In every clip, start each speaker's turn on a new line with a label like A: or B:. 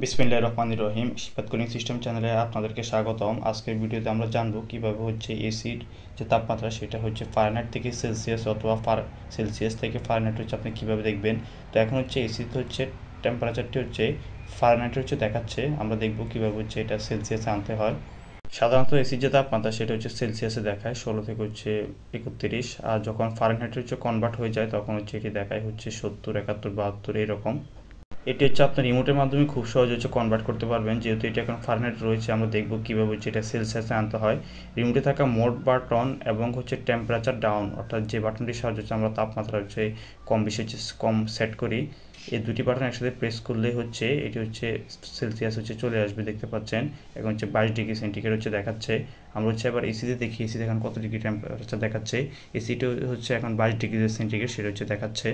A: বিসমিল্লাহির রহমানির রহিম। Shifat cooling system চ্যানেলে আপনাদেরকে স্বাগতম। আজকের ভিডিওতে আমরা জানবো কিভাবে এসির যে তাপমাত্রা সেটা ফারেনহাইট থেকে সেলসিয়াস অথবা সেলসিয়াস থেকে ফারেনহাইট আপনি কিভাবে দেখবেন। তো এখন এসিতে টেম্পারেচারটি ফারেনহাইট দেখাচ্ছে। আমরা দেখব কিভাবে এটা সেলসিয়াসে আনতে হয়। সাধারণত এসির যে তাপমাত্রা সেটা সেলসিয়াসে দেখায় 16 থেকে 31, আর যখন ফারেনহাইটে কনভার্ট হয়ে যায় তখন এটি দেখায় 70, 71, 72 এরকম। এটি আপনার রিমোটের মাধ্যমে খুব সহজে কনভার্ট করতে পারবেন। যেহেতু এটা এখন ফারেনহাইট রয়েছে, আমরা দেখব কীভাবে এটা সেলসিয়াসে আনতে হয়। রিমোটে থাকা মোড বাটন এবং টেম্পারেচার ডাউন, অর্থাৎ যে বাটনটির সাহায্যে আমরা তাপমাত্রা কম বেশি কম সেট করি, এই দুটি বাটন একসাথে প্রেস করলে এটি সেলসিয়াস চলে আসবে। দেখতে পাচ্ছেন এখন 22 ডিগ্রি সেন্টিগ্রেড দেখাচ্ছে। আমরা এবার এসিতে দেখি, এসিতে এখন কত ডিগ্রি টেম্পারেচার দেখাচ্ছে। এসিটা এখন 22 ডিগ্রি সেন্টিগ্রেড সেটা দেখাচ্ছে।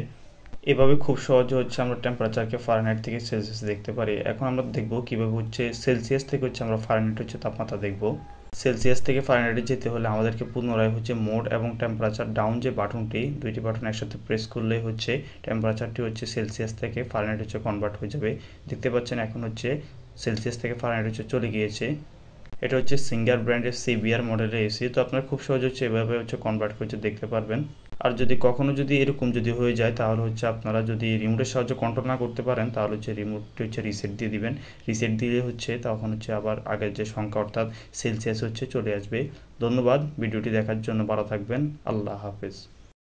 A: এভাবে খুব সহজে আমরা টেম্পারেচারকে ফারেনহাইট থেকে সেলসিয়াসে দেখতে পারি। এখন আমরা দেখব কিভাবে সেলসিয়াস থেকে আমরা ফারেনহাইট তাপমাত্রা দেখব। সেলসিয়াস থেকে ফারেনহাইটে যেতে হলে আমাদেরকে পুনরায় মোড এবং টেম্পারেচার ডাউন যে বাটনটি, দুইটি বাটন একসাথে প্রেস করলে টেম্পারেচারটি সেলসিয়াস থেকে ফারেনহাইট কনভার্ট হয়ে যাবে। দেখতে পাচ্ছেন এখন সেলসিয়াস থেকে ফারেনহাইট চলে গিয়েছে। এটা সিঙ্গার ব্র্যান্ডের সিবিআর মডেলের এসি। তো আপনারা খুব সহজে এভাবে কনভার্ট করে দেখতে পারবেন। আর কখনো এরকম হয়ে যায়, তাহলে আপনারা যদি রিমোটের সাহায্যে কন্ট্রোল না করতে পারেন, তাহলে রিমোটটি রিসেট দিয়ে দিবেন। রিসেট দিলে তখন আবার আগের যে সংখ্যা অর্থাৎ সেলসিয়াস চলে আসবে। ধন্যবাদ ভিডিওটি দেখার জন্য। ভালো থাকবেন। আল্লাহ হাফেজ।